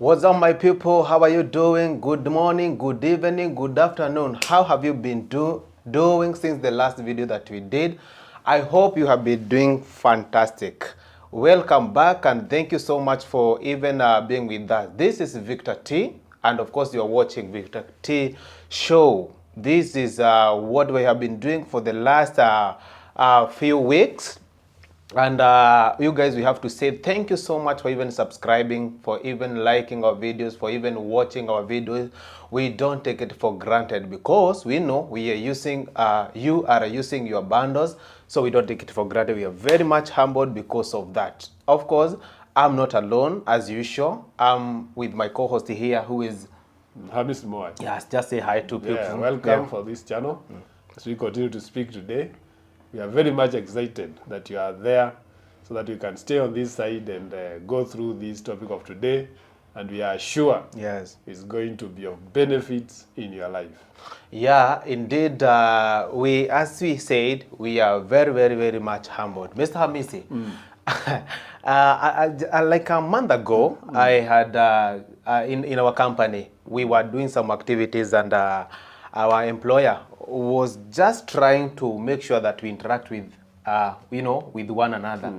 What's up, my people? How are you doing? Good morning, good evening, good afternoon. How have you been doing since the last video that we did? I hope you have been doing fantastic. Welcome back and thank you so much for even being with us. This is Victor T, and of course, you're watching Victor T Show. This is what we have been doing for the last few weeks. And you guys, we have to say thank you so much for even subscribing, for even liking our videos, for even watching our videos. We don't take it for granted because we know we are using, you are using your bundles, so we don't take it for granted. We are very much humbled because of that. Of course, I'm not alone as usual. I'm with my co-host here, who is Hamis Moy. yes. Just say hi to people. Yeah, welcome for this channel. As we continue to speak today, we are very much excited that you are there so that you can stay on this side and go through this topic of today. And we are sure Yes. it's going to be of benefits in your life. Yeah, indeed. As we said, we are very, very, very much humbled. Mr. Hamisi, like a month ago, I had in our company, we were doing some activities, and our employer was just trying to make sure that we interact with, with one another.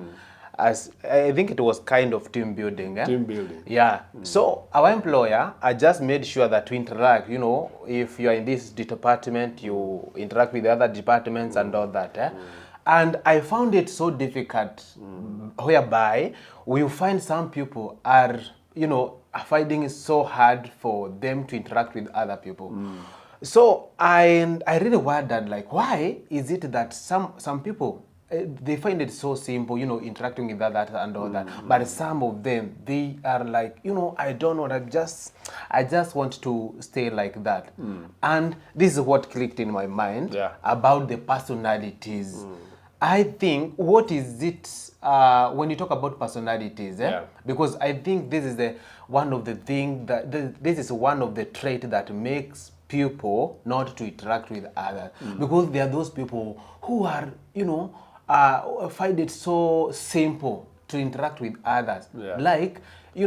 As I think it was kind of team building. Team building. Yeah. So our employer just made sure that we interact. If you are in this department, you interact with the other departments and all that. And I found it so difficult, whereby we find some people are, finding it so hard for them to interact with other people. So I really wondered, like, why is it that some people they find it so simple, interacting with that and all that. But some of them, they are like, I don't know, I just want to stay like that. And this is what clicked in my mind about the personalities. I think, what is it when you talk about personalities? Because I think this is one of the things this is one of the traits that makes people not to interact with others. Because there are those people who are, find it so simple to interact with others. Like, they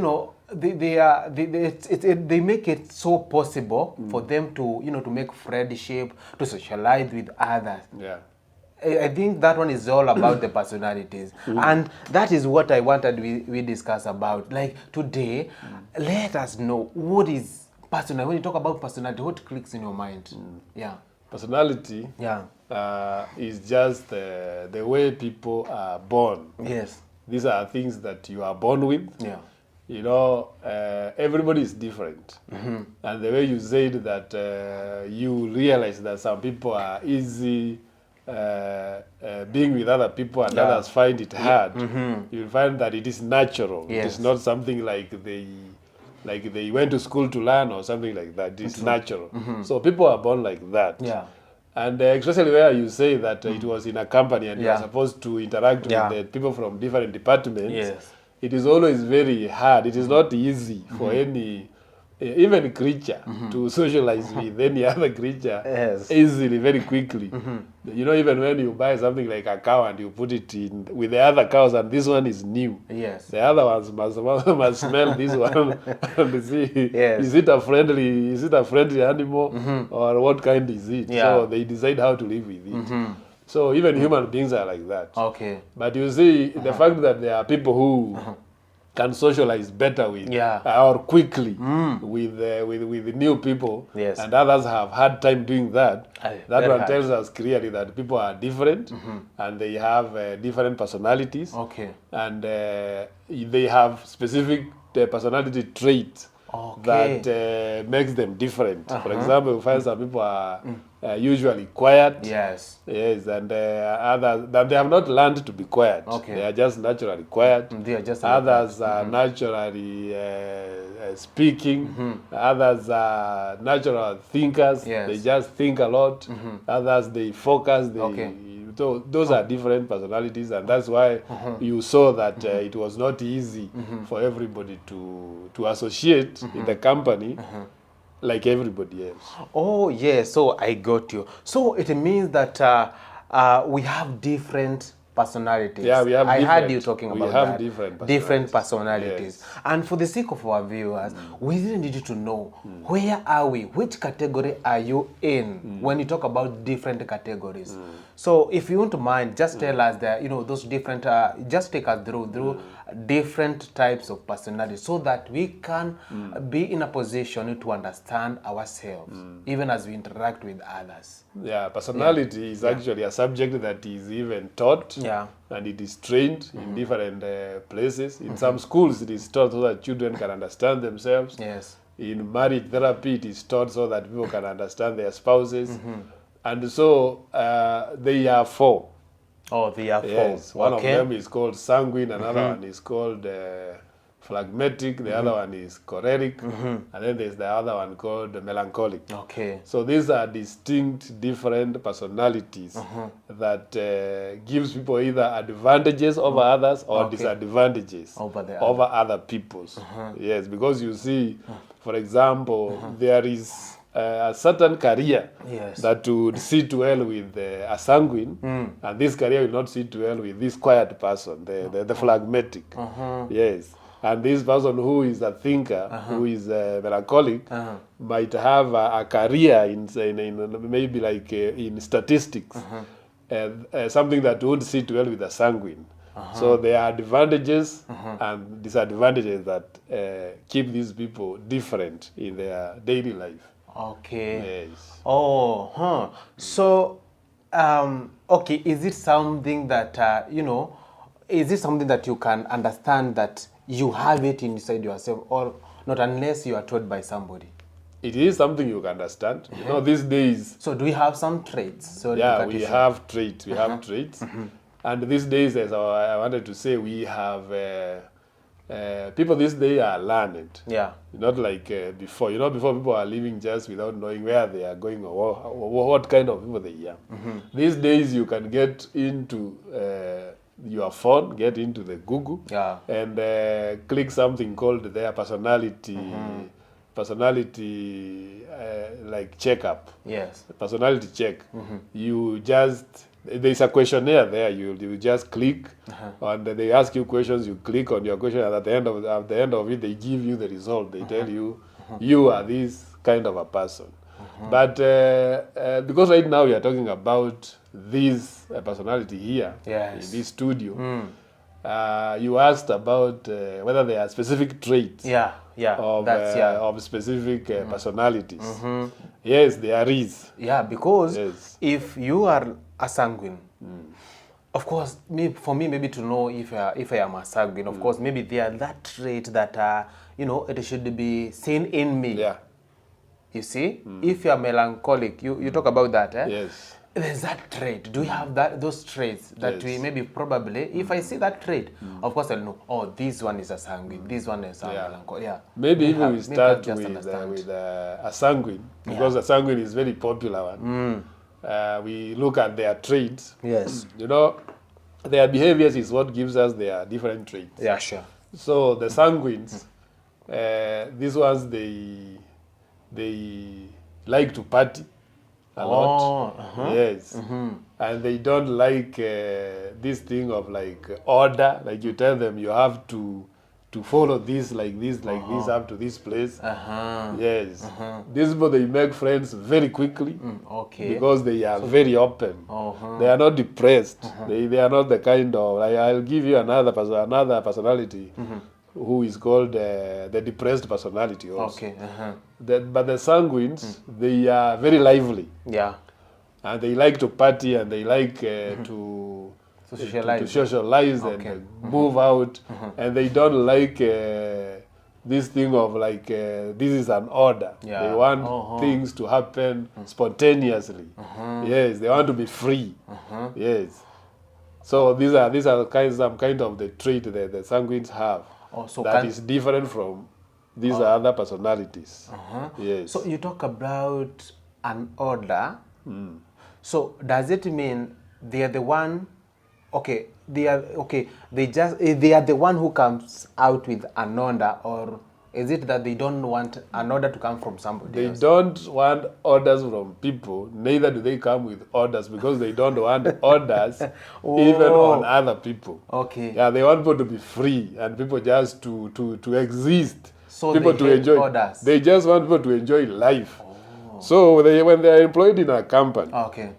make it so possible for them to, to make friendship, to socialize with others. I think that one is all about the personalities. And that is what I wanted we discuss about. Like today, let us know what is personality. When you talk about personality, what clicks in your mind? Yeah. Personality is just the way people are born. Yes. These are things that you are born with. Everybody is different. And the way you said that you realize that some people are easy being with other people and others find it hard, you'll find that it is natural. It is not something like they went to school to learn or something like that. It's natural. So people are born like that. And especially where you say that it was in a company and you are supposed to interact with the people from different departments, it is always very hard. It is not easy for any even creature to socialize with any other creature easily, very quickly. Even when you buy something like a cow and you put it in with the other cows and this one is new, the other ones must smell this one and see, is it a friendly animal or what kind is it? So they decide how to live with it. So even human beings are like that. But you see, the fact that there are people who can socialize better with or quickly with new people, and others have hard time doing that. That one tells us clearly that people are different and they have different personalities, and they have specific personality traits that makes them different. For example, we find some people are usually quiet. And others that they have not learned to be quiet. They are just naturally quiet. Others are naturally speaking. Others are natural thinkers. They just think a lot. Others, they focus. So those are different personalities, and that's why you saw that it was not easy for everybody to associate in the company like everybody else. Oh, yes. So I got you. So it means that we have different personalities. Yeah, we have I heard different- you talking we about have that. different Different personalities. personalities. And for the sake of our viewers, we really need you to know, where are we? Which category are you in when you talk about different categories? So if you won't mind, just tell us that, those different, just take us through different types of personalities so that we can be in a position to understand ourselves, even as we interact with others. Yeah, personality is actually a subject that is even taught, Yeah. and it is trained in different places. In some schools, it is taught so that children can understand themselves. Yes. In marriage therapy, it is taught so that people can understand their spouses. And so they are four. Oh, they are four. Yes, one Okay. of them is called sanguine, another one is called phlegmatic, the other one is choleric, and then there's the other one called melancholic. Okay. So these are distinct, different personalities that gives people either advantages over others or Okay. disadvantages Over the over other people's. Yes, because you see, for example, there is a certain career Yes. that would sit well with a sanguine, and this career will not sit well with this quiet person, the phlegmatic. Yes. And this person who is a thinker, who is melancholic, might have a career in maybe like in statistics, something that would sit well with a sanguine. So there are advantages and disadvantages that keep these people different in their daily life. Okay. Yes. Oh, huh. So, okay, is it something that, is it something that you can understand that you have it inside yourself, or not unless you are told by somebody? It is something you can understand. You know, these days, So do we have some traits? Sorry to yeah, cut we you short. have traits. We have traits. And these days, as I wanted to say, we have people these days are learned. Yeah. Not like before. Before people are living just without knowing where they are going or what kind of people they are. These days, you can get into your phone, get into the Google, Yeah. and click something called their personality like checkup. Yes. Personality check. You just, there's a questionnaire there. You just click, and they ask you questions. You click on your question, and at the end of it, they give you the result. They tell you, you are this kind of a person. But because right now we are talking about this personality here Yes. in this studio, you asked about whether there are specific traits Yeah. Yeah. of, That's yeah. of specific personalities. Yes, there is. Yeah, because Yes. if you are a sanguine, of course, for me, maybe to know if I am a sanguine, of course, maybe there are that trait that it should be seen in me. Yeah. You see, if you are melancholic, you talk about that, eh? Yes. There's that trait. Do we have those traits that Yes. we maybe probably, if I see that trait, of course I'll know, oh, this one is a sanguine, this one is a melancholic. Yeah. Maybe even have- we maybe start I'll just with understand. a sanguine, because a sanguine is very popular one. We look at their traits. Yes. Their behaviors is what gives us their different traits. Yeah, sure. So the sanguines, these ones, they like to party a lot. Yes. And they don't like this thing of like order. Like you tell them you have to follow this like this up to this place. Yes. These people, they make friends very quickly. Okay. Because they are very open. They are not depressed. They are not the kind of, I'll give you another personality who is called the depressed personality also. Okay. But the sanguines, they are very lively. Yeah. And they like to party, and they like to socialize. to socialize Okay. and move out. And they don't like this thing of like, this is an order. Yeah. They want things to happen spontaneously. Yes, they want to be free. Yes. So these are some kind of the trait that the sanguines have Also, that is different from these other personalities. Yes. So you talk about an order. So does it mean they are the one? Okay, they are the one who comes out with an order, or Is it that they don't want an order to come from somebody They else? don't want orders from people, neither do they come with orders because they don't want orders even on other people. Okay. Yeah, they want people to be free and people just to exist. So people they to hate enjoy orders. They just want people to enjoy life. So when they are employed in a company Okay.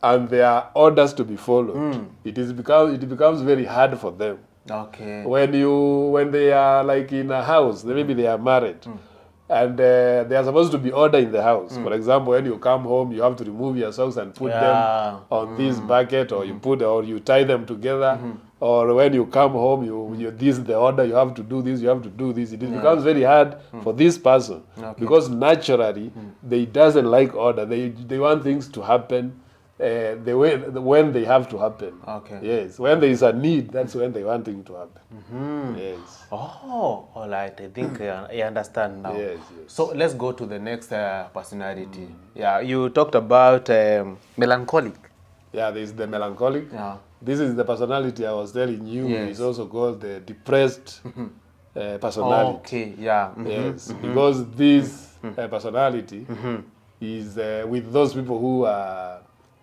and there are orders to be followed, it becomes very hard for them. Okay. When they are like in a house, maybe they are married, and they are supposed to be order in the house. For example, when you come home, you have to remove your socks and put Yeah. them on this bucket, or you tie them together. Or when you come home, you this is the order. You have to do this. You have to do this. It becomes very hard for this person because naturally they doesn't like order. They want things to happen. When they have to happen. Okay. Yes. When there is a need, that's when they want things to happen. Yes. Oh, all right. I think I understand now. Yes, yes. So let's go to the next personality. Yeah, you talked about melancholic. Yeah, there is the melancholic. Yeah. This is the personality I was telling you. Yes. It's also called the depressed personality. Okay. Yeah. Yes, because this personality is with those people who are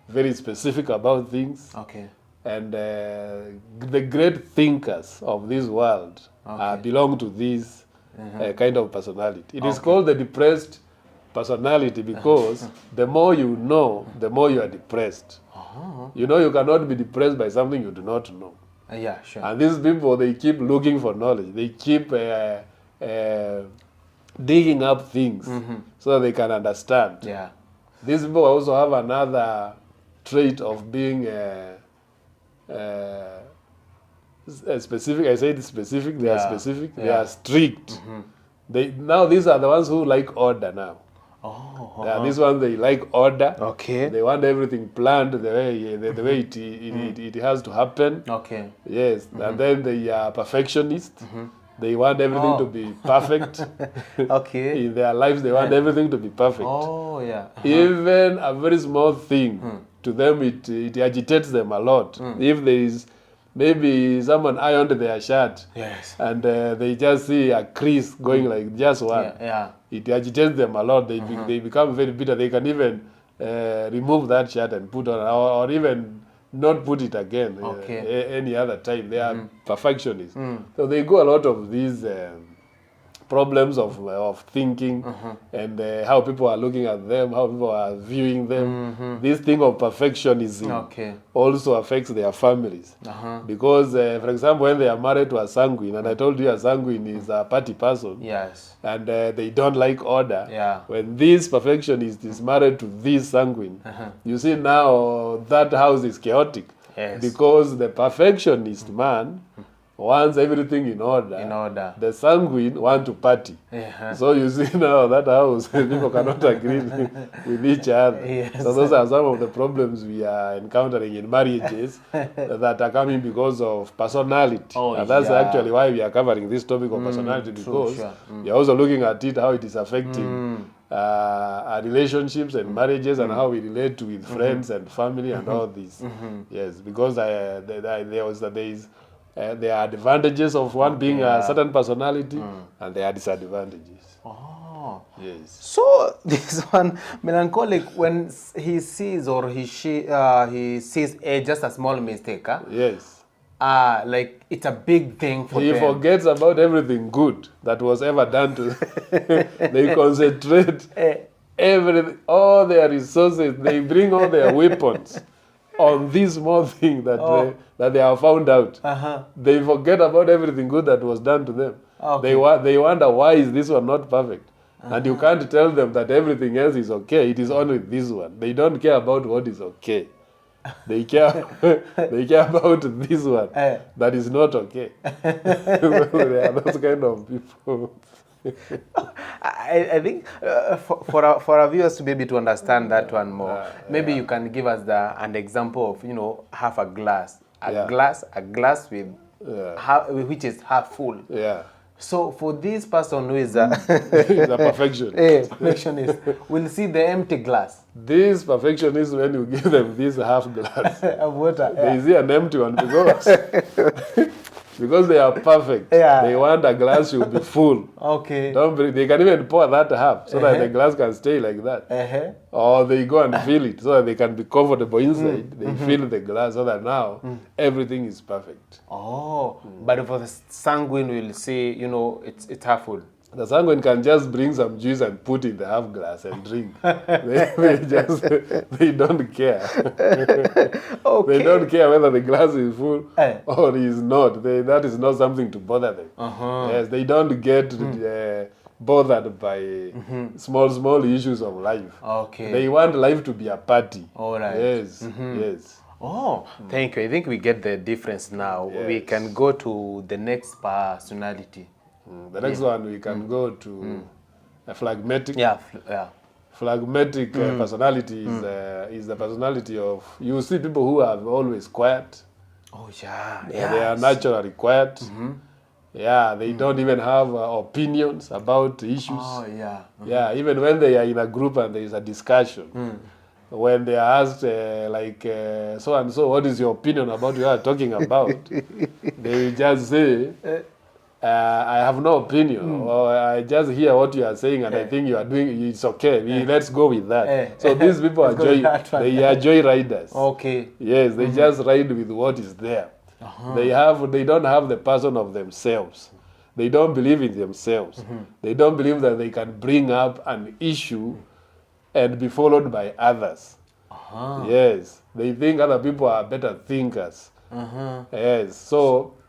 very specific about things. Okay. And the great thinkers of this world belong to this kind of personality. It is called the depressed personality because the more you know, the more you are depressed. You know, you cannot be depressed by something you do not know. Yeah, sure. And these people, they keep looking for knowledge. They keep digging up things so that they can understand. Yeah. These people also have another trait of being specific. I said specific. They are specific. They are strict. Now these are the ones who like order now. Oh. Yeah, these ones they like order. Okay. They want everything planned the way it has to happen. Okay. Yes, and then they are perfectionists. They want everything to be perfect. Okay. In their lives, they want everything to be perfect. Oh, yeah. Even a very small thing, to them it agitates them a lot. If there is maybe someone ironed their shirt, Yes. and they just see a crease going like just one, Yeah. it agitates them a lot. They become very bitter. They can even remove that shirt and put on, or even not put it again any other time. They are perfectionists. So they go a lot of these problems of thinking and how people are looking at them, how people are viewing them. This thing of perfectionism also affects their families. Because, for example, when they are married to a sanguine, and I told you a sanguine is a party person, Yes. and they don't like order. Yeah. When this perfectionist is married to this sanguine, you see now that house is chaotic. Yes. Because the perfectionist man wants everything in order. In order. The sanguine want to party. Yeah. So you see now that house, people cannot agree with each other. Yes. So those are some of the problems we are encountering in marriages that are coming because of personality. Oh, and that's yeah. actually why we are covering this topic of personality, because sure. we are also looking at it, how it is affecting our relationships and marriages and how we relate with friends and family and all this. Yes, because there are advantages of one being a certain personality and there are disadvantages. Oh. Yes. So this one, melancholic, when he sees or he sees just a small mistake, Yes. like it's a big thing for He them. forgets about everything good that was ever done to them. They concentrate everything, all their resources, they bring all their weapons on this small thing that they have found out. They forget about everything good that was done to them. Okay. They wonder, why is this one not perfect? And you can't tell them that everything else is okay. It is only this one. They don't care about what is okay. They care about this one that is not okay. They are those kind of people. I think for our viewers to be able to understand that one more, maybe you can give us an example of half a glass, a glass with which is half full. Yeah. So for this person who is He's a perfectionist, will see the empty glass This perfectionist, when you give them this half glass, of water. they see an empty one because because they are perfect. Yeah. They want a glass should be full. Okay. They can even pour that half so that the glass can stay like that. Or they go and fill it so that they can be comfortable inside. They fill the glass so that now everything is perfect. Oh, but for the sanguine, we'll say, you know, it's half full. The sanguine can just bring some juice and put in the half glass and drink. They don't care. Okay. They don't care whether the glass is full Eh. or is not. That is not something to bother them. Yes, they don't get bothered by small issues of life. Okay. They want life to be a party. All right. Yes, yes. Oh, thank you. I think we get the difference now. We Yes. can go to the next personality. The next one we can go to a phlegmatic. Yeah, yeah. Phlegmatic personality is the personality of, you see people who are always quiet. Oh, yeah. They are naturally quiet. Yeah, they don't even have opinions about issues. Oh, yeah. Yeah, even when they are in a group and there is a discussion, when they are asked so and so, what is your opinion about what you are talking about? They will just say, I have no opinion, or I just hear what you are saying and I think you are doing, it's okay, let's go with that. So these people are Let's go with that one. they are joy riders. Okay. Yes, they just ride with what is there. They don't have the person of themselves. They don't believe in themselves. They don't believe that they can bring up an issue and be followed by others. Yes, they think other people are better thinkers. Yes,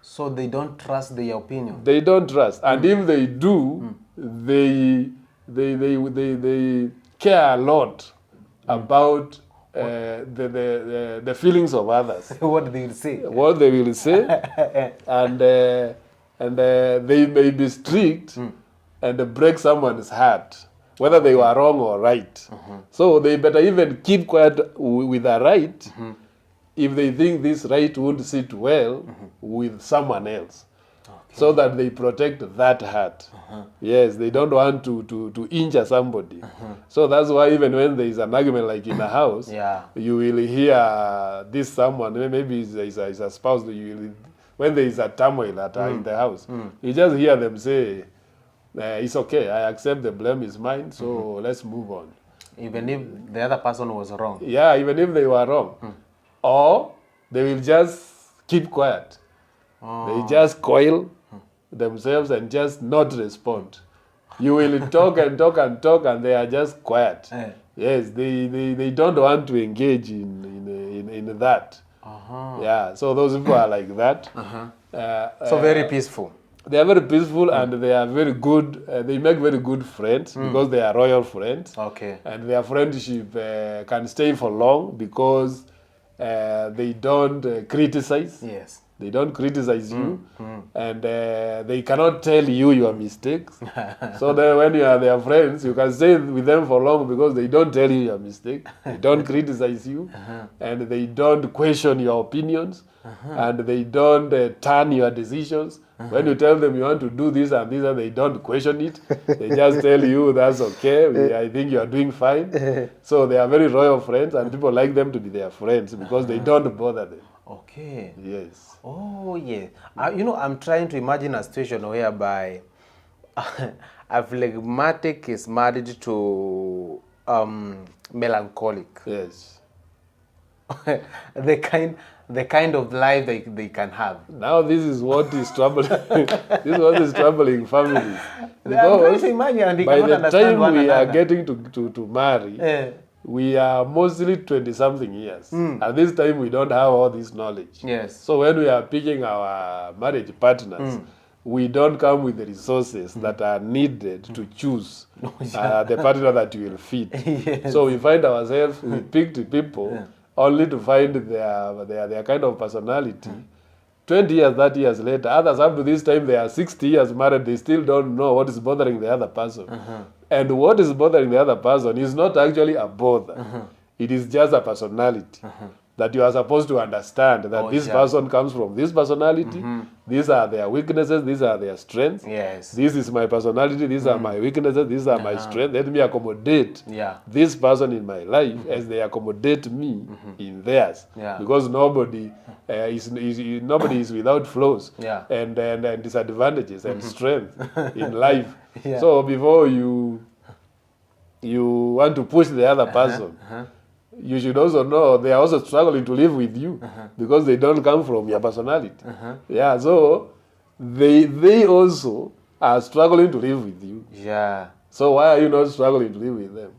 So they don't trust their opinion. they don't trust, and if they do, they care a lot about the feelings of others, What they will say. what they will say, and they may be strict and break someone's heart, whether they were wrong or right. So they better even keep quiet with a right if they think this right won't sit well with someone else. So that they protect that heart. Yes, they don't want to injure somebody. So that's why even when there is an argument like in a house, Yeah. you will hear this someone, maybe it's a spouse, when there is a turmoil in the house, you just hear them say, it's okay, I accept the blame is mine, so let's move on. Even if the other person was wrong. Yeah, even if they were wrong. Or they will just keep quiet. They just coil themselves and just not respond. You will talk and talk and talk and they are just quiet. Yes, they don't want to engage in that. Yeah, so those people are like that. So very peaceful. They are very peaceful and they are very good. They make very good friends because they are royal friends. Okay. And their friendship can stay for long because they don't criticize. Yes. They don't criticize you, and they cannot tell you your mistakes. So then when you are their friends, you can stay with them for long because they don't tell you your mistake. They don't criticize you, and they don't question your opinions, and they don't turn your decisions. When you tell them you want to do this and this, and they don't question it. They just tell you that's okay. I think you are doing fine. So they are very royal friends, and people like them to be their friends because they don't bother them. Okay. Yes. Oh, yeah. You know, I'm trying to imagine a situation whereby a phlegmatic is married to melancholic. Yes. the kind of life they can have. Now this is what is troubling. This is what is troubling families. I'm trying to imagine, and they By cannot the understand time one we are another. getting to marry, we are mostly 20-something years. At this time, we don't have all this knowledge. Yes. So when we are picking our marriage partners, we don't come with the resources that are needed to choose the partner that will fit. Yes. So we find ourselves, we picked people only to find their kind of personality. 20 years, 30 years later, others up to this time, they are 60 years married, they still don't know what is bothering the other person. And what is bothering the other person is not actually a bother. It is just a personality. that you are supposed to understand that this yeah. person comes from this personality, these are their weaknesses, these are their strengths. Yes. This is my personality, these are my weaknesses, these are my strengths. Let me accommodate Yeah. this person in my life as they accommodate me in theirs. Yeah. Because nobody nobody is without flaws Yeah. and disadvantages and strength in life. Yeah. So before you want to push the other person, you should also know they are also struggling to live with you because they don't come from your personality. Yeah, so they also are struggling to live with you. Yeah. So why are you not struggling to live with them?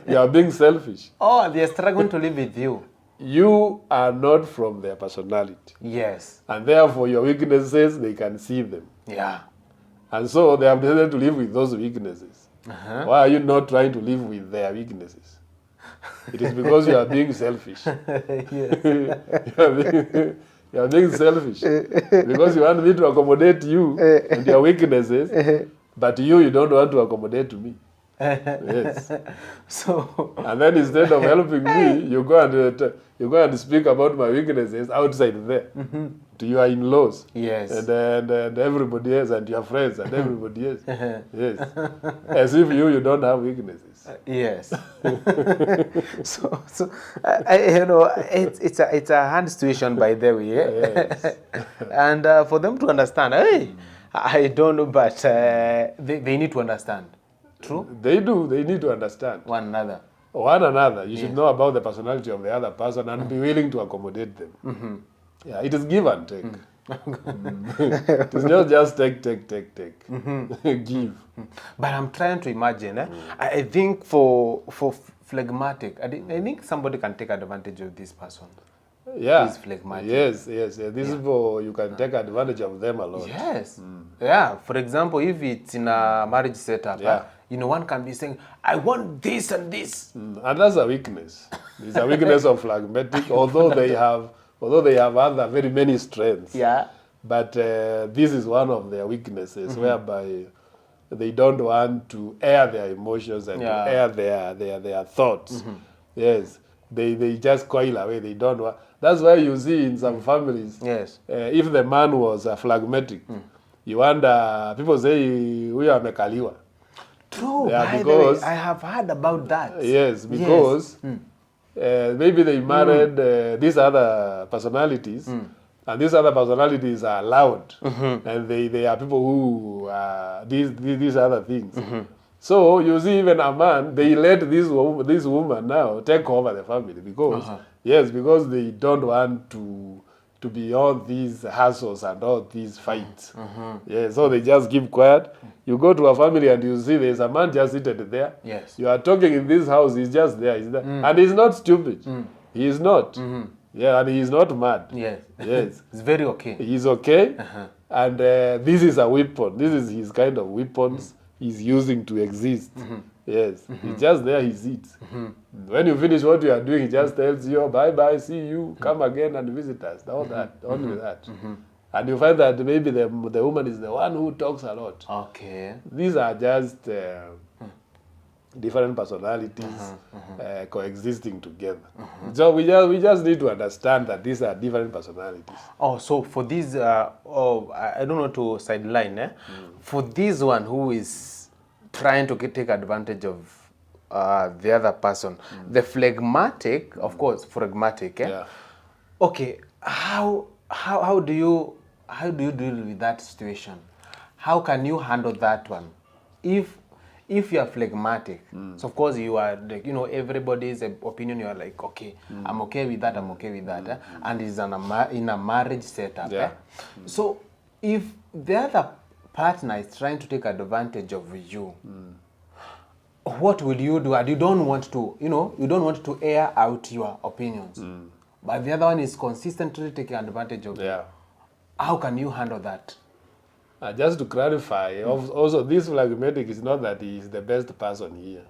You are being selfish. Oh, they're struggling to live with you. You are not from their personality. Yes. And therefore your weaknesses, they can see them. Yeah. And so they have decided to live with those weaknesses. Why are you not trying to live with their weaknesses? It is because you are being selfish. Yes. You are being selfish. Because you want me to accommodate you and your weaknesses, but you don't want to accommodate me. Yes. So, And then instead of helping me, you go and speak about my weaknesses outside there to your in-laws. yes. And everybody else and your friends and everybody else. Yes. As if you don't have weaknesses. Yes. so you know, it's a hard situation by the way. Yes. And for them to understand, hey, I don't know, but they need to understand. True. They do. They need to understand. One another. One another. You should know about the personality of the other person and be willing to accommodate them. Yeah, it is give and take. It is not just take. Give. But I'm trying to imagine. I think for phlegmatic, I think somebody can take advantage of this person. Yeah. Who's phlegmatic. Yes. This is for you can take advantage of them a lot. Yes. Yeah. For example, if it's in a marriage setup, Yeah. you know, one can be saying, I want this and this. And that's a weakness. It's a weakness of phlegmatic, although they have other very many strengths. Yeah. But this is one of their weaknesses, whereby they don't want to air their emotions and to air their thoughts. Yes, they just coil away. They don't want. That's why you see in some families, Yes. if the man was phlegmatic, you wonder. People say we are mekaliwa. True. Yeah, By the because- way, I have heard about that. Yes, because maybe they married these other personalities, and these other personalities are loud, and they are people who these other things. So you see, even a man, they let this woman now take over the family because because they don't want to be all these hassles and all these fights. Yeah, so they just keep quiet. You go to a family and you see there's a man just seated there. Yes. You are talking in this house, he's just there. He's there. And he's not stupid. He is not. Yeah, and he's not mad. Yes. Yes. It's very okay. He's okay. And this is a weapon. This is his kind of weapons he's using to exist. Yes. He's just there, he sits. When you finish what you are doing, he just tells you, bye-bye, see you, come again and visit us. All that, only that. And you find that maybe the woman is the one who talks a lot. Okay. These are just different personalities coexisting together. So we just need to understand that these are different personalities. Oh, so for this, I don't know to sideline, for this one who is trying to take advantage of the other person, the phlegmatic, of course, phlegmatic. Yeah. Okay, how do you deal with that situation? How can you handle that one? If you are phlegmatic, so of course you are, like, you know, everybody's opinion. You are like, okay, I'm okay with that. I'm okay with that, and it's in a marriage setup. Yeah. So if the other partner is trying to take advantage of you, what will you do? And you don't want to air out your opinions, but the other one is consistently taking advantage of you. Yeah. How can you handle that? Just to clarify, also this phlegmatic is not that he is the best person here.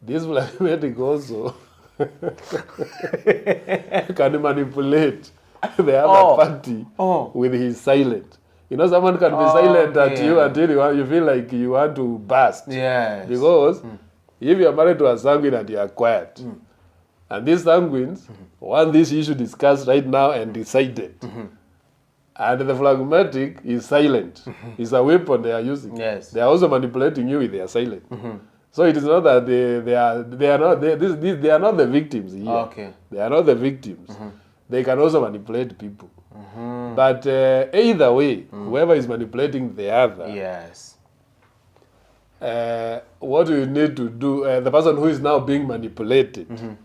This phlegmatic also can manipulate the other party with his silent. You know, someone can be silent at you until you feel like you want to burst. Yes. Because if you are married to a sanguine and you are quiet, And these sanguines want this issue discussed right now and decided. And the phlegmatic is silent. It's a weapon they are using. Yes. They are also manipulating you with their silence. So it is not that they are not the victims here. Okay. They are not the victims. They can also manipulate people. But either way, whoever is manipulating the other, Yes. what you need to do, the person who is now being manipulated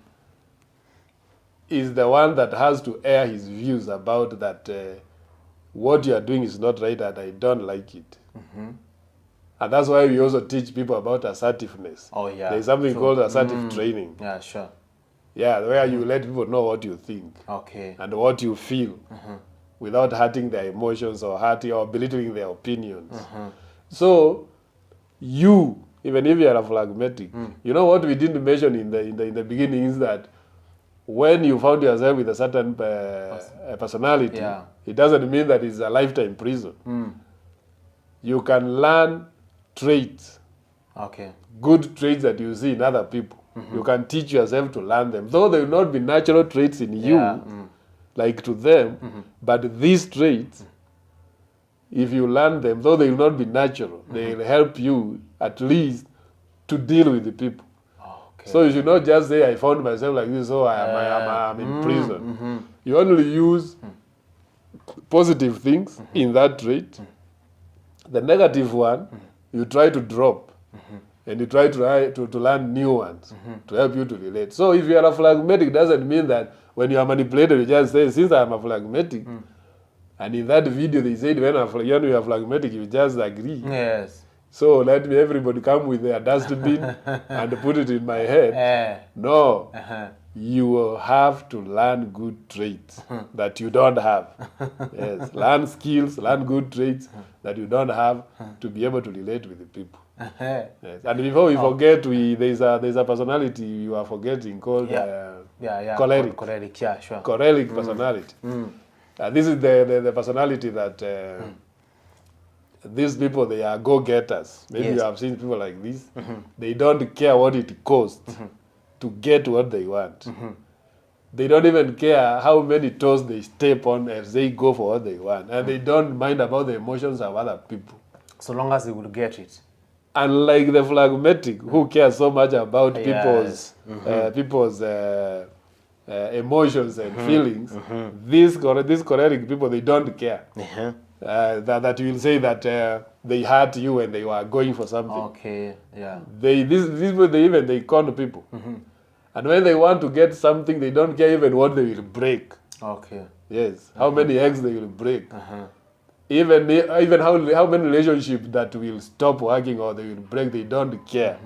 is the one that has to air his views about that what you are doing is not right and I don't like it. And that's why we also teach people about assertiveness. Oh, yeah. There's something called assertive training. Yeah, sure. Yeah, where you let people know what you think Okay. and what you feel without hurting their emotions or hurting or belittling their opinions. So you, even if you are a phlegmatic, you know what we didn't mention in the beginning is that when you found yourself with a certain personality, Yeah. it doesn't mean that it's a lifetime prison. You can learn traits, Okay. good traits that you see in other people. You can teach yourself to learn them. Though they will not be natural traits in you, Yeah. like to them, but these traits, if you learn them, though they will not be natural, they will help you at least to deal with the people. Okay. So you should not just say, I found myself like this, so I'm in prison. You only use positive things in that trait. The negative one, you try to drop. And you try to learn new ones to help you to relate. So if you are a phlegmatic, doesn't mean that when you are manipulated, you just say, since I am a phlegmatic, and in that video they said when you are phlegmatic, you just agree. Yes. So let me everybody come with their dustbin and put it in my head. No, you will have to learn good traits that you don't have. Yes, learn skills, learn good traits that you don't have to be able to relate with the people. Yes. And before we forget, there's a personality you are forgetting called choleric. Choleric, yeah, sure. Choleric personality. This is the personality that these people, they are go-getters. Maybe you have seen people like this. They don't care what it costs to get what they want. They don't even care how many toes they step on as they go for what they want. And they don't mind about the emotions of other people. So long as they will get it. Unlike the phlegmatic, who cares so much about Yes. people's emotions and feelings, these choleric people, they don't care. That you will say that they hurt you when they were going for something. Okay, yeah. These people, they con people. And when they want to get something, they don't care even what they will break. Okay. Yes, how many eggs they will break. Even how many relationships that will stop working or they will break, they don't care.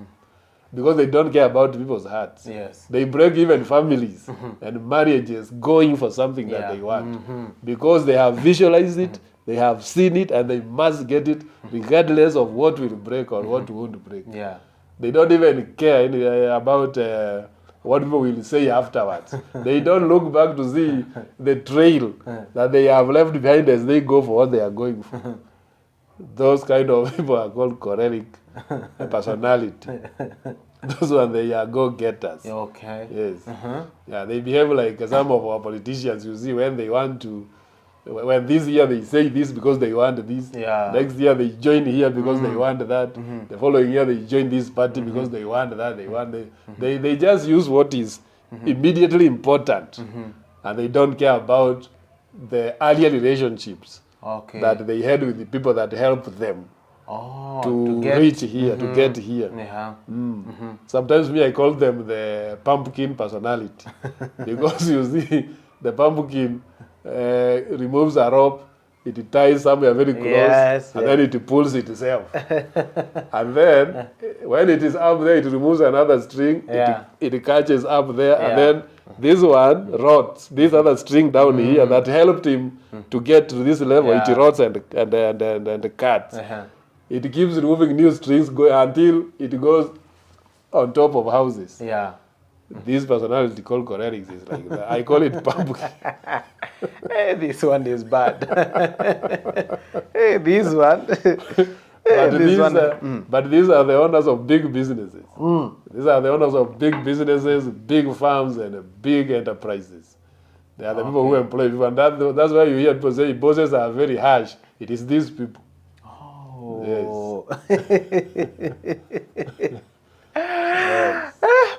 Because they don't care about people's hearts. Yes. They break even families and marriages going for something that they want. Because they have visualized it, they have seen it, and they must get it regardless of what will break or what won't break. Yeah. They don't even care about what people will say afterwards. They don't look back to see the trail that they have left behind as they go for what they are going for. Those kind of people are called choleric personality. Those ones, they are go-getters. Okay. Yes. Yeah, they behave like some of our politicians, you see, when they want to, when this year they say this because they want this. Yeah. Next year they join here because they want that. The following year they join this party because they want that. They just use what is immediately important. And they don't care about the earlier relationships that they had with the people that helped them to reach here, to get here. Yeah. Sometimes I call them the pumpkin personality. Because you see, the pumpkin removes a rope, it ties somewhere very close, and then it pulls itself. And then, when it is up there, it removes another string, it catches up there, and then this one rots, this other string down here that helped him to get to this level, it rots and cuts. It keeps removing new strings until it goes on top of houses. Yeah. This personality called cholerics is like that. I call it pumpkin. Hey, this one is bad. Hey, this one. But This these, one, but these are the owners of big businesses. These are the owners of big businesses, big farms, and big enterprises. They are the people who employ people, and that's why you hear people say bosses are very harsh. It is these people. Oh.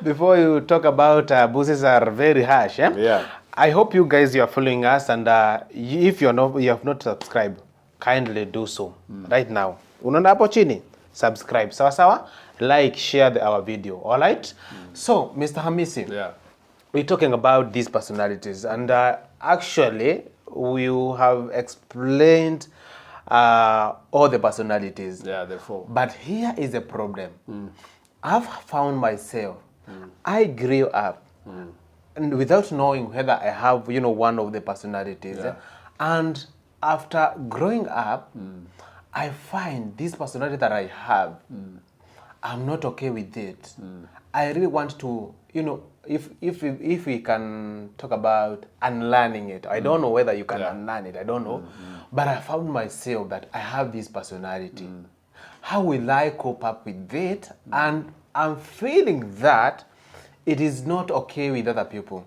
Before you talk about bosses are very harsh, eh? Yeah. I hope you guys you are following us, and if you have not subscribed, kindly do so right now. Unaona hapo chini, subscribe. Sawa sawa, like, share our video. All right. So, Mr. Hamisi, Yeah. we're talking about these personalities, and actually, we have explained all the personalities. Yeah, the four. But here is a problem. I've found myself, I grew up and without knowing whether I have, one of the personalities. Yeah. And after growing up, I find this personality that I have, I'm not okay with it. I really want to, if we can talk about unlearning it. I don't know whether you can unlearn it. I don't know. But I found myself that I have this personality. How will I cope up with it? And I'm feeling that it is not okay with other people.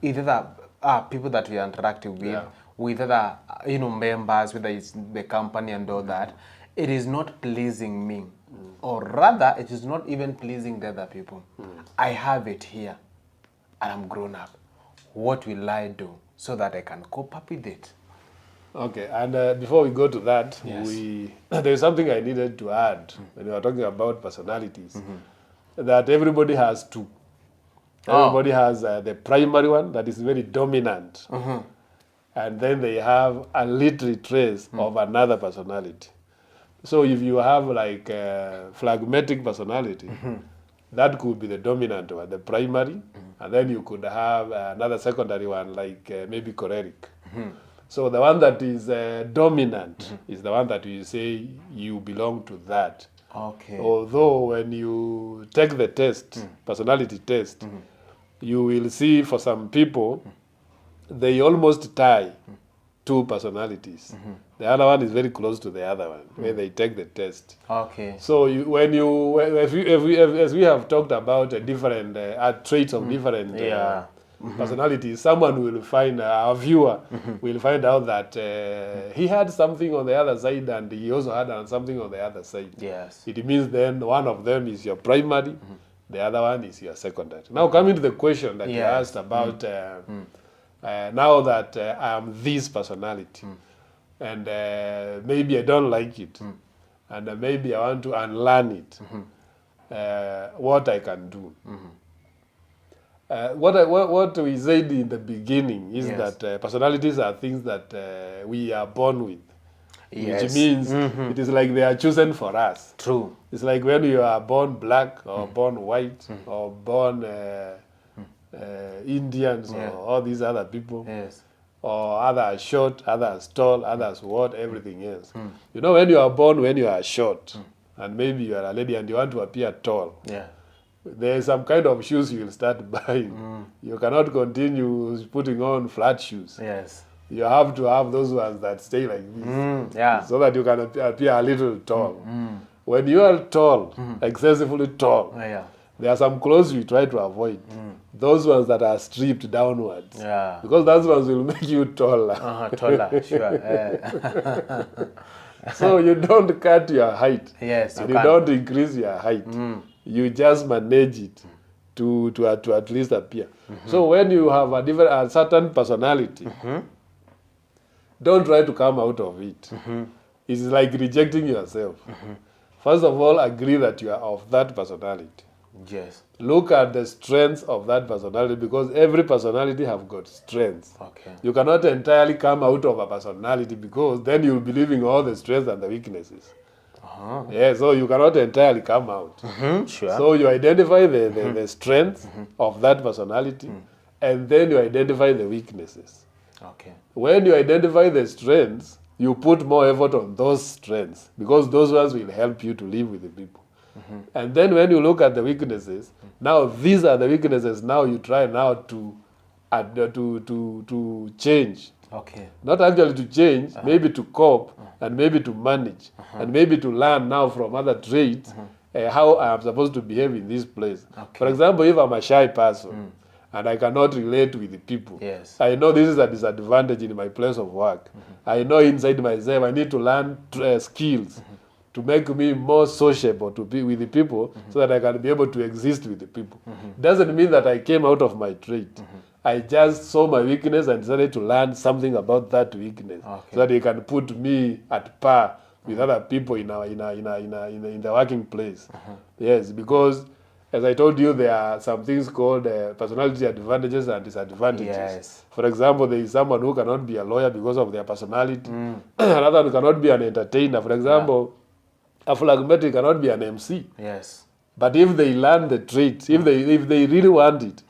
Either people that we are interacting with, with other members, whether it's the company and all that. It is not pleasing me. Or rather, it is not even pleasing the other people. I have it here, and I'm grown up. What will I do so that I can cope up with it? Okay, and before we go to that, Yes. there's something I needed to add when we were talking about personalities. That everybody has two. Everybody has the primary one that is very dominant. And then they have a little trace of another personality. So if you have like a phlegmatic personality, that could be the dominant one, the primary. And then you could have another secondary one like maybe choleric. So the one that is dominant is the one that you say you belong to that. Okay. Although when you take the test, personality test, you will see for some people, they almost tie two personalities. The other one is very close to the other one when they take the test. Okay. So as we have talked about different traits of different personalities, someone will find, our viewer will find out that he had something on the other side and he also had something on the other side. Yes. It means then one of them is your primary, the other one is your secondary. Now coming to the question that you asked about now that I am this personality and maybe I don't like it and maybe I want to unlearn it, what I can do. What we said in the beginning is that personalities are things that we are born with. Yes. Which means it is like they are chosen for us. True. It's like when you are born black or born white or born Indians or all these other people. Yes. Or others short, others tall, others what, everything else. You know, when you are born, when you are short, and maybe you are a lady and you want to appear tall, there is some kind of shoes you will start buying. You cannot continue putting on flat shoes. Yes. You have to have those ones that stay like this, so that you can appear a little tall. When you are tall, excessively tall, there are some clothes you try to avoid. Those ones that are stripped downwards. Because those ones will make you taller. Taller, sure. So you don't cut your height. Yes, and you don't increase your height. You just manage it to at least appear. So when you have a certain personality, don't try to come out of it. It's like rejecting yourself. First of all, agree that you are of that personality. Yes. Look at the strengths of that personality because every personality have got strengths. Okay. You cannot entirely come out of a personality because then you'll be leaving all the strengths and the weaknesses. Yeah, so you cannot entirely come out. Sure. So you identify the strengths of that personality and then you identify the weaknesses. Okay. When you identify the strengths, you put more effort on those strengths because those ones will help you to live with the people. And then when you look at the weaknesses, now these are the weaknesses. Now you try now to change Okay. Not actually to change, maybe to cope, and maybe to manage, and maybe to learn now from other traits how I am supposed to behave in this place. Okay. For example, if I'm a shy person and I cannot relate with the people, Yes. I know this is a disadvantage in my place of work. I know inside myself I need to learn skills to make me more sociable to be with the people so that I can be able to exist with the people. Doesn't mean that I came out of my trait. I just saw my weakness and decided to learn something about that weakness Okay. so that it can put me at par with other people in the working place. Yes, because as I told you, there are some things called personality advantages and disadvantages. Yes. For example, there is someone who cannot be a lawyer because of their personality. Another one cannot be an entertainer. For example, a phlegmatic cannot be an MC. Yes. But if they learn the trait, if they really want it,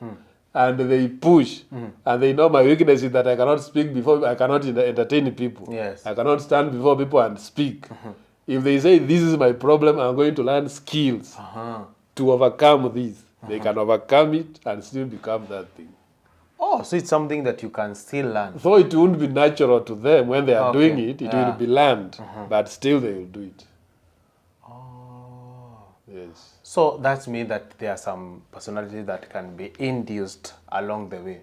and they push, and they know my weakness is that I cannot speak before, I cannot entertain people. Yes. I cannot stand before people and speak. If they say this is my problem, I'm going to learn skills to overcome this. They can overcome it and still become that thing. Oh, so it's something that you can still learn. Though it won't be natural to them when they are Okay. doing it, it Yeah. will be learned, but still they will do it. Oh. Yes. So that means that there are some personalities that can be induced along the way.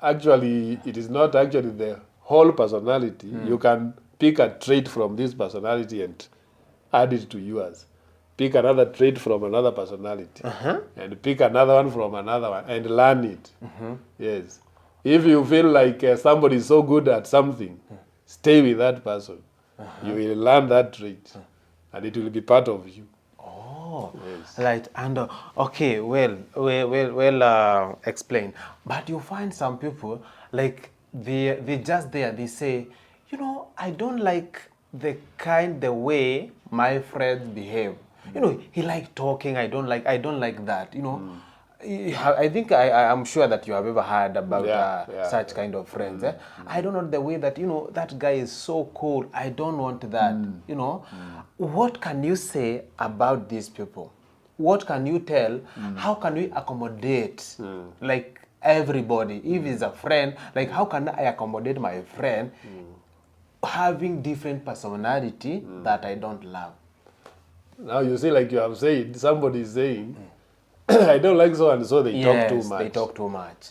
Actually, it is not actually the whole personality. You can pick a trait from this personality and add it to yours. Pick another trait from another personality and pick another one from another one and learn it. Yes. If you feel like somebody is so good at something, stay with that person. You will learn that trait and it will be part of you. Oh, Yes. right. And okay, well, explain. But you find some people like they just there. They say, you know, I don't like the way my friends behave. You know, he like talking. I don't like that. You know. I think I'm sure that you have ever heard about such kind of friends. I don't know the way that, you know, that guy is so cool. I don't want that. You know, what can you say about these people? What can you tell? How can we accommodate like everybody? If he's a friend, like how can I accommodate my friend having different personality that I don't love? Now you see, like you have said, somebody is saying, I don't like so and so. They talk too much. They talk too much.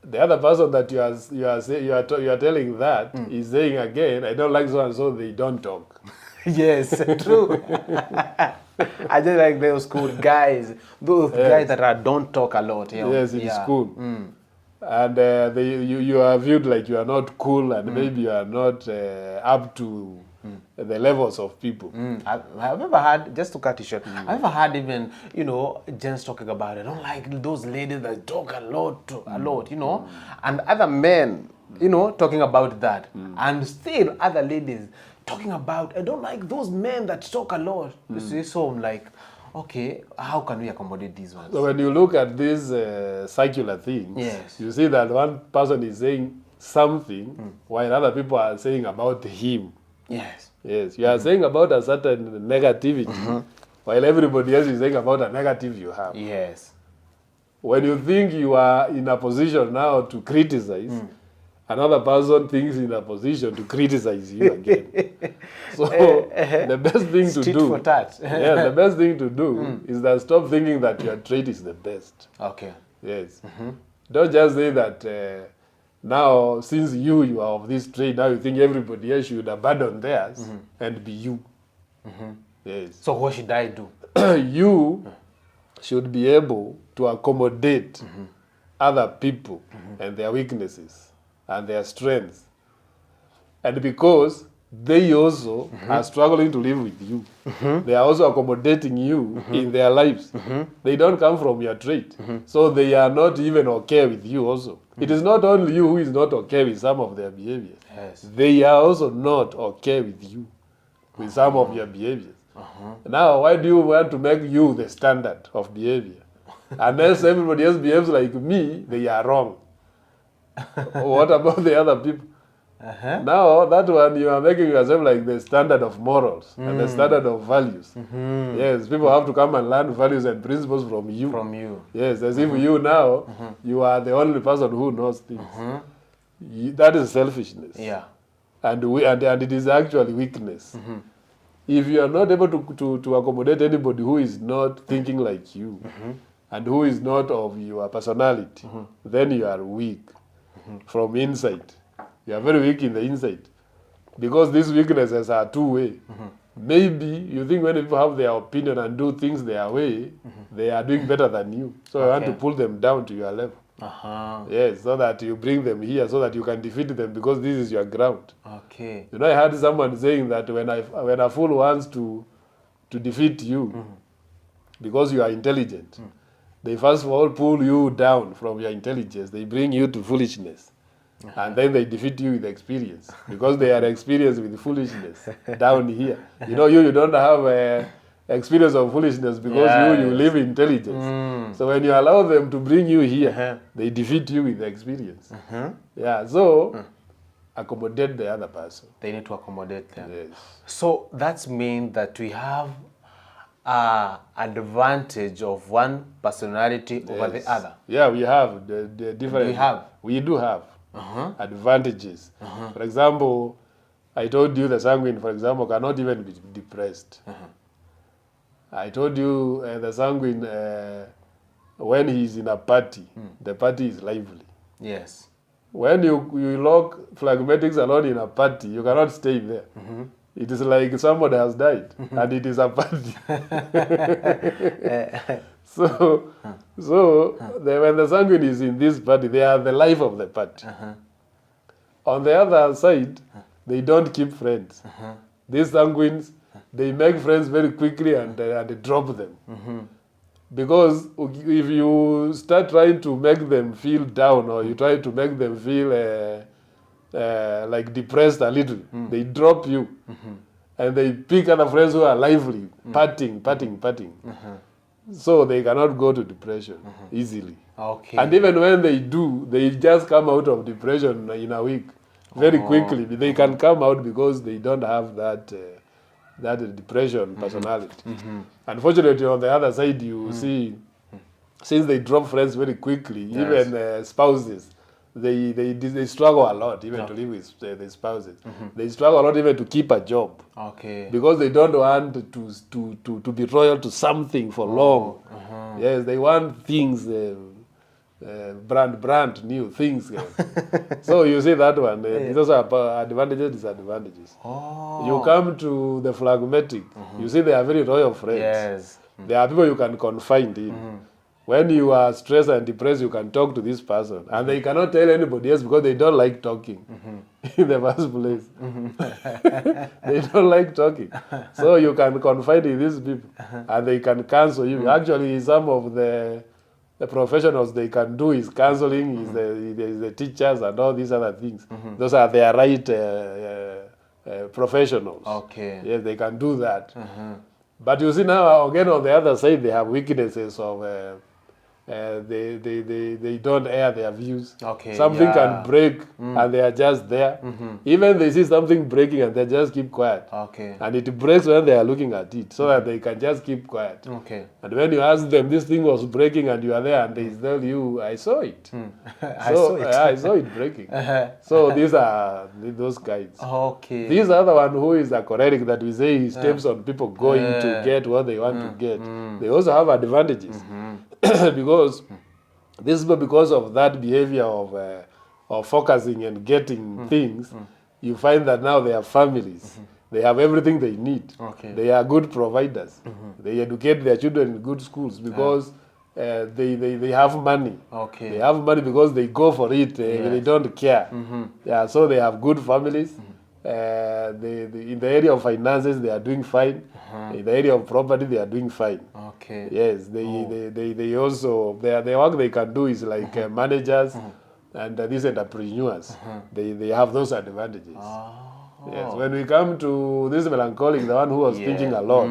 The other person that you are telling that is saying again, I don't like so and so. They don't talk. Yes, true. I just like those cool guys. Those guys that don't talk a lot. You know? Yes, it is cool. And you are viewed like you are not cool, and maybe you are not up to the levels of people. I've ever had, just to cut it short, I've ever had even, you know, gents talking about, I don't like those ladies that talk a lot, you know, and other men, you know, talking about that, and still other ladies talking about, I don't like those men that talk a lot. You see, so I'm like, okay, how can we accommodate these ones? So when you look at these circular things, Yes. you see that one person is saying something while other people are saying about him. Yes. Yes, you are saying about a certain negativity, while everybody else is saying about a negative you have. Yes. When you think you are in a position now to criticize, another person thinks in a position to criticize you again. So the best thing to Tit do, for tat. yeah, the best thing to do is that stop thinking that your trait is the best. Okay. Yes. Don't just say that now, since you are of this trait, now you think everybody else should abandon theirs and be you. Yes. So what should I do? You should be able to accommodate other people and their weaknesses and their strengths. And because they also are struggling to live with you, they are also accommodating you in their lives. They don't come from your trait. So they are not even okay with you also. It is not only you who is not okay with some of their behaviors. Yes. They are also not okay with you, with some of your behaviors. Now, why do you want to make you the standard of behavior? Unless everybody else behaves like me, they are wrong. What about the other people? Now, that one, you are making yourself like the standard of morals and the standard of values. Yes, people have to come and learn values and principles from you. From you. Yes, as if you now, you are the only person who knows things. that is selfishness. Yeah. And it is actually weakness. If you are not able to accommodate anybody who is not thinking like you and who is not of your personality, then you are weak from inside. You are very weak in the inside. Because these weaknesses are two-way. Maybe you think when people have their opinion and do things their way, they are doing better than you. So you want to pull them down to your level. Yes, so that you bring them here, so that you can defeat them, because this is your ground. Okay. You know, I heard someone saying that when a fool wants to defeat you, because you are intelligent, they first of all pull you down from your intelligence. They bring you to foolishness. And then they defeat you with experience, because they are experienced with foolishness down here. You know, you don't have experience of foolishness because you live intelligence. So when you allow them to bring you here, they defeat you with experience. Yeah, so accommodate the other person. They need to accommodate them. Yes. So that's mean that we have advantage of one personality over the other. Yeah, we have the different. We do have advantages. For example, I told you the sanguine, for example, cannot even be depressed. I told you the sanguine, when he's in a party, the party is lively. Yes. When you lock phlegmatics alone in a party, you cannot stay there. It is like somebody has died, and it is a party. When the sanguine is in this party, they are the life of the party. On the other side, they don't keep friends. These sanguines, they make friends very quickly and they drop them. Because if you start trying to make them feel down, or you try to make them feel like depressed a little, they drop you. And they pick other friends who are lively, partying. So they cannot go to depression easily. Okay. And even when they do, they just come out of depression in a week very quickly. They can come out because they don't have that depression personality. Unfortunately, on the other side, you see, since they drop friends very quickly, even spouses, they struggle a lot even to live with the spouses. They struggle a lot even to keep a job. Okay. Because they don't want to be loyal to something for long. Yes, they want things brand new things. So you see that one. It's also advantages, disadvantages. You come to the phlegmatic. You see they are very loyal friends. Yes. There are people you can confide in. When you are stressed and depressed, you can talk to this person. And they cannot tell anybody else because they don't like talking in the first place. They don't like talking. So you can confide in these people and they can counsel you. Actually, some of the professionals they can do is counseling, is the teachers and all these other things. Those are their right professionals. Okay. Yes, they can do that. But you see now, again, on the other side, they have weaknesses of they don't air their views. Okay, something can break and they are just there. Even they see something breaking and they just keep quiet. Okay. And it breaks when they are looking at it, so that they can just keep quiet. Okay. And when you ask them, this thing was breaking, and you are there, and they tell you, I saw it. I saw it. I saw it breaking. So these are those guys. Okay. These are the one who is a choleric that we say he steps on people going to get what they want to get. They also have advantages. Because this is because of that behavior of focusing and getting things, you find that now they have families. They have everything they need. Okay. They are good providers. They educate their children in good schools because they have money. Okay. They have money because they go for it. They don't care. Yeah, so they have good families. In the area of finances, they are doing fine. In the area of property, they are doing fine. Okay. Yes, they also the work they can do is like managers and these entrepreneurs. They have those advantages. Yes, when we come to this melancholic, the one who was thinking a lot,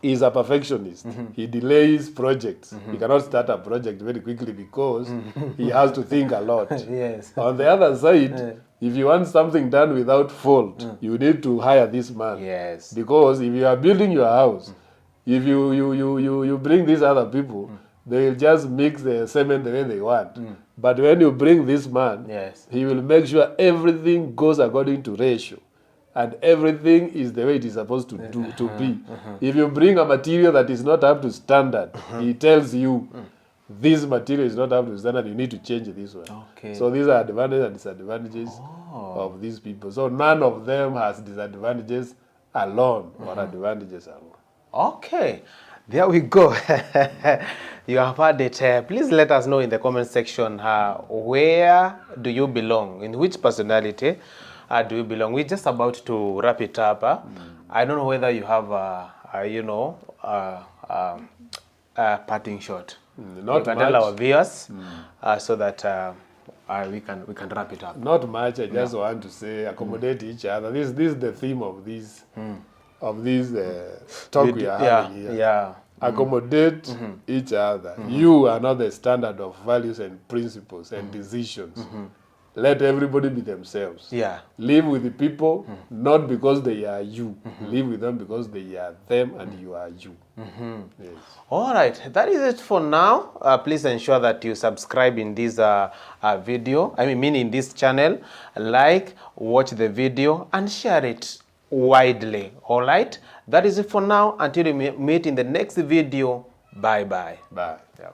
is a perfectionist. He delays projects. He cannot start a project very quickly because he has to think a lot. Yes. On the other side, if you want something done without fault, you need to hire this man. Yes. Because if you are building your house, if you bring these other people, they will just mix the semen the way they want. But when you bring this man, Yes. he will make sure everything goes according to ratio. And everything is the way it is supposed to be. If you bring a material that is not up to standard, he tells you, this material is not up to standard, you need to change this one. Okay. So these are advantages and disadvantages of these people. So none of them has disadvantages alone or advantages alone. Okay, there we go. You have heard it. Please let us know in the comment section where do you belong? In which personality do you belong? We're just about to wrap it up. I don't know whether you have, a parting shot. Not you can much. tell our viewers so that we can wrap it up. Not much. I just want to say accommodate each other. This is the theme of this talk we are having here. Yeah. Accommodate each other. You are not the standard of values and principles and decisions. Let everybody be themselves. Yeah. Live with the people not because they are you. Live with them because they are them and you are you. Yes. All right, that is it for now. Please ensure that you subscribe in this video. Meaning this channel. Like, watch the video, and share it widely. All right, that is it for now. Until we meet in the next video. Bye bye. Bye. Yeah.